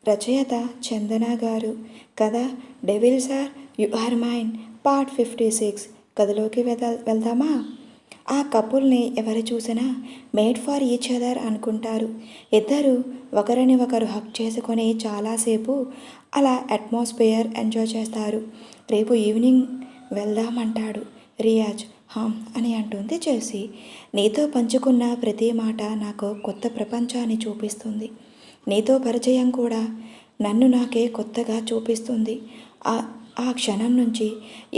రచయిత చందన గారు. కథ devils are you are mine part 56. కథలోకి వెళ్దామా? ఆ కపుల్ని ఎవరు చూసినా మేడ్ ఫర్ ఈచ్ అదర్ అనుకుంటారు. ఇద్దరు ఒకరిని ఒకరు హక్ చేసుకొని చాలాసేపు అలా అట్మాస్ఫియర్ ఎంజాయ్ చేస్తారు. రేపు ఈవినింగ్ వెళ్దామంటాడు రియాజ్. హామ్ అని అంటుంది జెస్సీ. నీతో పంచుకున్న ప్రతి మాట నాకు కొత్త ప్రపంచాన్ని చూపిస్తుంది. నీతో పరిచయం కూడా నన్ను నాకే కొత్తగా చూపిస్తుంది. ఆ క్షణం నుంచి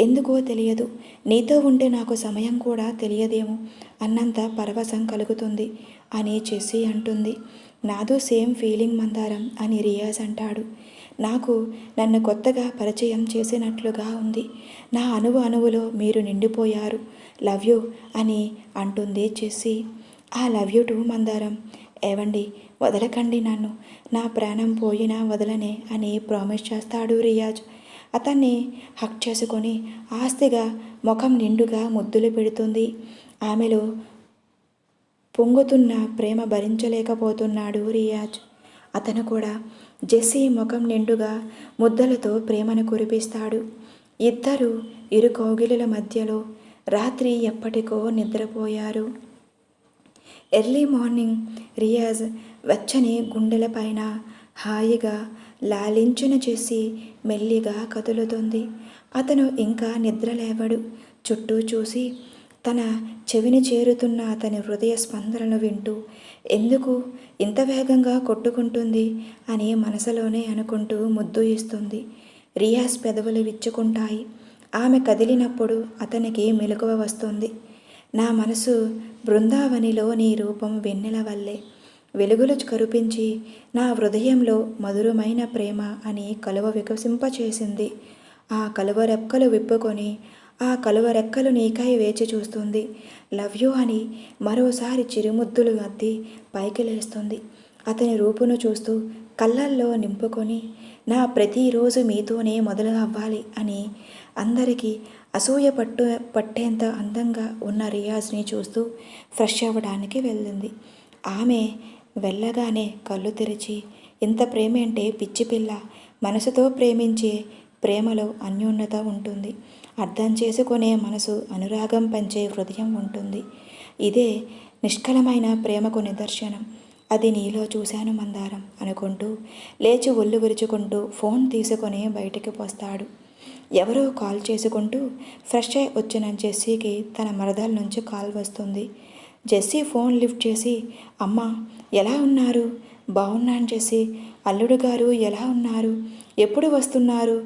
ఎందుకో తెలియదు, నీతో ఉంటే నాకు సమయం కూడా తెలియదేమో అన్నంత పరవశం కలుగుతుంది అని జెస్సీ అంటుంది. నాదో సేమ్ ఫీలింగ్ మందారం అని రియాజ్ అంటాడు. నాకు నన్ను కొత్తగా పరిచయం చేసినట్లుగా ఉంది. నా అణువులో మీరు నిండిపోయారు. లవ్ యూ అని అంటుంది జెస్సీ. ఆ లవ్ యూ టూ మందారం. ఏవండి, వదలకండి నన్ను, నా ప్రాణం పోయినా వదలనే అని ప్రామిస్ చేస్తాడు రియాజ్. అతన్ని హక్ చేసుకొని ఆస్తిగా ముఖం నిండుగా ముద్దులు పెడుతుంది. ఆమెలో పొంగుతున్న ప్రేమ భరించలేకపోతున్నాడు రియాజ్. అతను కూడా జెస్సీ ముఖం నిండుగా ముద్దలతో ప్రేమను కురిపిస్తాడు. ఇద్దరు ఇరు కౌగిలుల మధ్యలో రాత్రి ఎప్పటికో నిద్రపోయారు. ఎర్లీ మార్నింగ్ రియాజ్ వెచ్చని గుండెలపైన హాయిగా లాలించిన జెస్సీ మెల్లిగా కదులుతుంది. అతను ఇంకా నిద్రలేవడు. చుట్టూ చూసి తన చెవిని చేరుతున్న అతని హృదయ స్పందనలు వింటూ ఎందుకు ఇంత వేగంగా కొట్టుకుంటుంది అని మనసులోనే అనుకుంటూ ముద్దు ఇస్తుంది. రియాజ్ పెదవులు విచ్చుకుంటాయి. ఆమె కదిలినప్పుడు అతనికి మెలకువ వస్తుంది. నా మనసు బృందావనిలో నీ రూపం వెన్నెల వల్లే వెలుగులు కరుపించి నా హృదయంలో మధురమైన ప్రేమ అని కలువ వికసింపచేసింది. ఆ కలువ రెక్కలు విప్పుకొని ఆ కలువ రెక్కలు నీకై వేచి చూస్తుంది. లవ్ యూ అని మరోసారి చిరుముద్దులు అద్ది పైకి లేస్తుంది. అతని రూపును చూస్తూ కళ్ళల్లో నింపుకొని నా ప్రతిరోజు మీతోనే మొదలు అవ్వాలి అని అందరికీ అసూయ పట్టేంత అందంగా ఉన్న రియాజ్ని చూస్తూ ఫ్రెష్ అవ్వడానికి వెళ్ళింది. ఆమె వెళ్ళగానే కళ్ళు తెరిచి ఇంత ప్రేమేంటే పిచ్చి పిల్ల, మనసుతో ప్రేమించే ప్రేమలో అన్యోన్యత ఉంటుంది, అర్థం చేసుకునే మనసు, అనురాగం పంచే హృదయం ఉంటుంది. ఇదే నిష్కలమైన ప్రేమకు నిదర్శనం. అది నీలో చూశాను మందారం అనుకుంటూ లేచి ఒళ్ళు విరుచుకుంటూ ఫోన్ తీసుకొని బయటికి పోస్తాడు. ఎవరో కాల్ చేసుకుంటూ ఫ్రెష్ అయి వచ్చిన జెస్సీకి తన మరదల నుంచి కాల్ వస్తుంది. జెస్సీ ఫోన్ లిఫ్ట్ చేసి అమ్మా ఎలా ఉన్నారు? బాగున్నాను జెస్సీ. అల్లుడు గారు ఎలా ఉన్నారు? ఎప్పుడు వస్తున్నారు?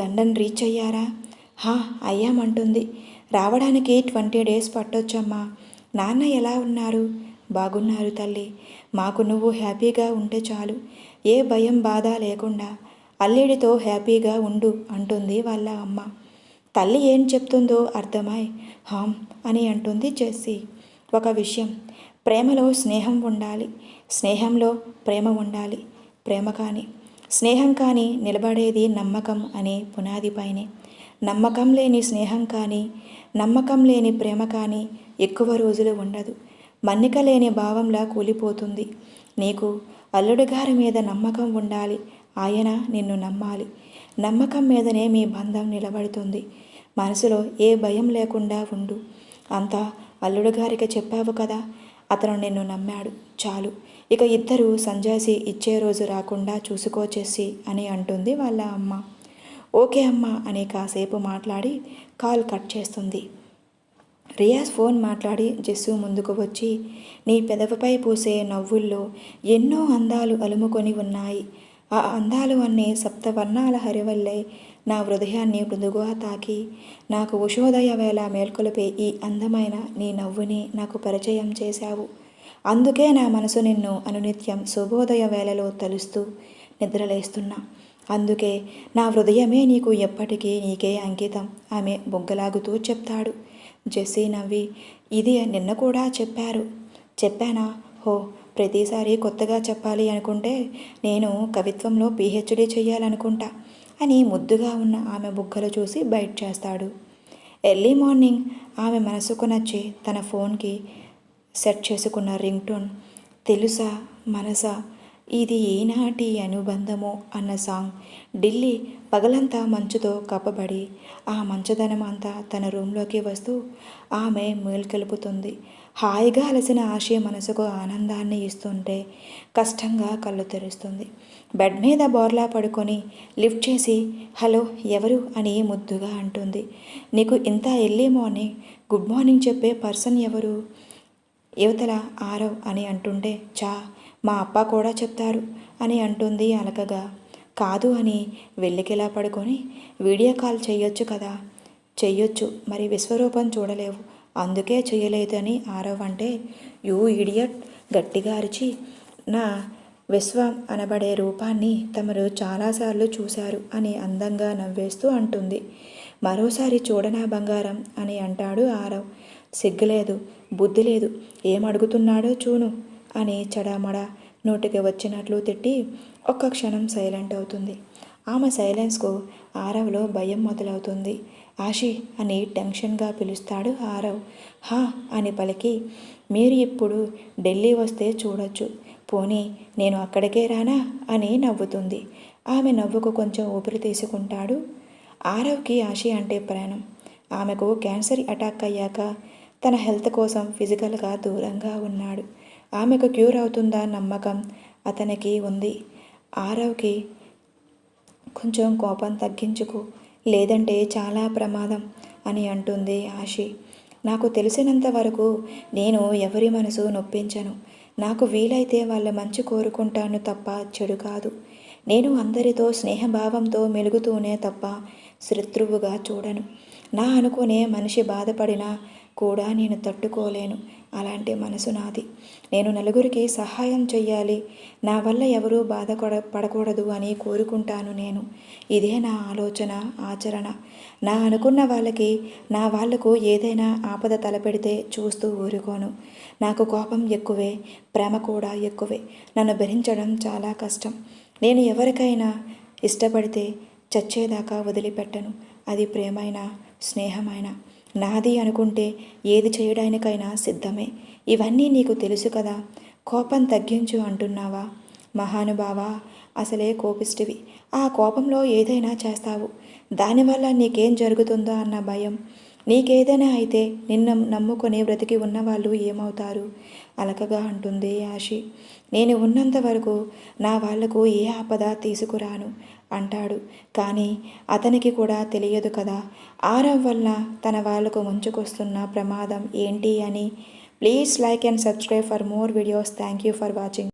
లండన్ రీచ్ అయ్యారా? అయ్యామంటుంది. రావడానికి 20 days పట్టొచ్చమ్మా. నాన్న ఎలా ఉన్నారు? బాగున్నారు తల్లి. మాకు నువ్వు హ్యాపీగా ఉంటే చాలు, ఏ భయం బాధ లేకుండా అల్లుడితో హ్యాపీగా ఉండు అంటుంది వాళ్ళ అమ్మ. తల్లి ఏం చెప్తుందో అర్థమై హామ్ అని అంటుంది జెస్సీ. ఒక విషయం, ప్రేమలో స్నేహం ఉండాలి, స్నేహంలో ప్రేమ ఉండాలి. ప్రేమ కానీ స్నేహం కానీ నిలబడేది నమ్మకం అనే పునాదిపైనే. నమ్మకం లేని స్నేహం కానీ నమ్మకం లేని ప్రేమ కానీ ఎక్కువ రోజులు ఉండదు. మన్నిక లేని భావంలా కూలిపోతుంది. నీకు అల్లుడి గారి మీద నమ్మకం ఉండాలి, ఆయన నిన్ను నమ్మాలి. నమ్మకం మీదనే మీ బంధం నిలబడుతుంది. మనసులో ఏ భయం లేకుండా ఉండు. అంతా అల్లుడు గారికి చెప్పావు కదా, అతను నిన్ను నమ్మాడు, చాలు. ఇక ఇద్దరు సంజాసి ఇచ్చే రోజు రాకుండా చూసుకో జెస్సీ అని అంటుంది వాళ్ళ అమ్మ. ఓకే అమ్మ అని కాసేపు మాట్లాడి కాల్ కట్ చేస్తుంది. రియాజ్ ఫోన్ మాట్లాడి జెస్సీ ముందుకు వచ్చి నీ పెదవిపై పూసే నవ్వుల్లో ఎన్నో అందాలు అలుముకొని ఉన్నాయి. ఆ అందాలు అన్నీ సప్తవర్ణాల హరివల్లే నా హృదయాన్ని మృదుగా తాకి నాకు ఉషోదయ వేళ మేల్కొలిపే ఈ అందమైన నీ నవ్వుని నాకు పరిచయం చేశావు. అందుకే నా మనసు నిన్ను అనునిత్యం శుభోదయ వేళలో తలుస్తూ నిద్రలేస్తున్నా. అందుకే నా హృదయమే నీకు ఎప్పటికీ నీకే అంకితం ఆమె బొగ్గలాగుతూ చెప్తాడు. జెస్సీ నవ్వి ఇది నిన్న కూడా చెప్పానా? ప్రతిసారి కొత్తగా చెప్పాలి అనుకుంటే నేను కవిత్వంలో PhD చెయ్యాలనుకుంటా అని ముద్దుగా ఉన్న ఆమె బుగ్గలు చూసి బైట్ చేస్తాడు. ఎర్లీ మార్నింగ్ ఆమె మనసుకు నచ్చి తన ఫోన్కి సెట్ చేసుకున్న రింగ్ టోన్ తెలుసా మనసా ఇది ఏనాటి అనుబంధమో అన్న సాంగ్. ఢిల్లీ పగలంతా మంచుతో కప్పబడి ఆ మంచుదనం అంతా తన రూంలోకి వస్తూ ఆమె మేల్కొలుపుతుంది. హాయిగా అలసిన ఆశయ మనసుకు ఆనందాన్ని ఇస్తుంటే కష్టంగా కళ్ళు తెరుస్తుంది. బెడ్ మీద బోర్లా పడుకొని లిఫ్ట్ చేసి హలో ఎవరు అని ముద్దుగా అంటుంది. నీకు ఇంత ఎర్లీ మార్నింగ్ గుడ్ మార్నింగ్ చెప్పే పర్సన్ ఎవరు? యువతల ఆరవ్ అని అంటుంటే చా మా అప్ప కూడా చెప్తారు అని అంటుంది అలకగా. కాదు అని వెల్లికిలా పడుకొని వీడియో కాల్ చెయ్యొచ్చు కదా. చెయ్యొచ్చు, మరి విశ్వరూపం చూడలేవు, అందుకే చెయ్యలేదని ఆరవ్ అంటే యూ ఇడియట్ గట్టిగా అరిచి నా విశ్వం అనబడే రూపాన్ని తమరు చాలాసార్లు చూశారు అని అందంగా నవ్వేస్తూ అంటుంది. మరోసారి చూడనా బంగారం అని అంటాడు ఆరవ్. సిగ్గులేదు, బుద్ధి లేదు, ఏమడుగుతున్నాడో చూను అని చడామడా నోటికి వచ్చినట్లు తిట్టి ఒక్క క్షణం సైలెంట్ అవుతుంది. ఆమె సైలెన్స్కు ఆరవ్లో భయం మొదలవుతుంది. ఆషి అని టెన్షన్గా పిలుస్తాడు ఆరవ్. హా అని పలికి మీరు ఇప్పుడు ఢిల్లీ వస్తే చూడొచ్చు, పోనీ నేను అక్కడికే రానా అని నవ్వుతుంది. ఆమె నవ్వుకు కొంచెం ఊపిరి తీసుకుంటాడు. ఆరవ్కి ఆషి అంటే ప్రాణం. ఆమెకు క్యాన్సర్ అటాక్ అయ్యాక తన హెల్త్ కోసం ఫిజికల్గా దూరంగా ఉన్నాడు. ఆమెకు క్యూర్ అవుతుందా నమ్మకం అతనికి ఉంది. ఆరవ్కి కొంచెం కోపం తగ్గించుకో, లేదంటే చాలా ప్రమాదం అని అంటుంది ఆషి. నాకు తెలిసినంత వరకు నేను ఎవరి మనసు నొప్పించను. నాకు వీలైతే వాళ్ళ మంచి కోరుకుంటాను తప్ప చెడు కాదు. నేను అందరితో స్నేహభావంతో మెలుగుతూనే తప్ప శత్రువుగా చూడను. నా అనుకునే మనిషి బాధపడినా కూడా నేను తట్టుకోలేను. అలాంటి మనసు నాది. నేను నలుగురికి సహాయం చెయ్యాలి, నా వల్ల ఎవరూ పడకూడదు అని కోరుకుంటాను నేను. ఇదే నా ఆలోచన, ఆచరణ. నా అనుకున్న వాళ్ళకి, నా వాళ్లకు ఏదైనా ఆపద తలపెడితే చూస్తూ ఊరుకోను. నాకు కోపం ఎక్కువే, ప్రేమ కూడా ఎక్కువే. నన్ను భరించడం చాలా కష్టం. నేను ఎవరికైనా ఇష్టపడితే చచ్చేదాకా వదిలిపెట్టను. అది ప్రేమైనా స్నేహమైనా. నాది అనుకుంటే ఏది చేయడానికైనా సిద్ధమే. ఇవన్నీ నీకు తెలుసు కదా. కోపం తగ్గించు అంటున్నావా? మహానుభావా, అసలే కోపిష్టివి. ఆ కోపంలో ఏదైనా చేస్తావు. దానివల్ల నీకేం జరుగుతుందో అన్న భయం. నీకేదైనా అయితే నిన్ను నమ్ముకొని బ్రతికి ఉన్నవాళ్ళు ఏమవుతారు? అలకగా అంటుంది ఆషి. నేను ఉన్నంత వరకు నా వాళ్లకు ఏ ఆపద తీసుకురాను అంటాడు. కానీ అతనికి కూడా తెలియదు కదా ఆరవ్ వల్ల తన వాళ్లకు ముంచుకొస్తున్న ప్రమాదం ఏంటి అని. Please like and subscribe for more videos. Thank you for watching.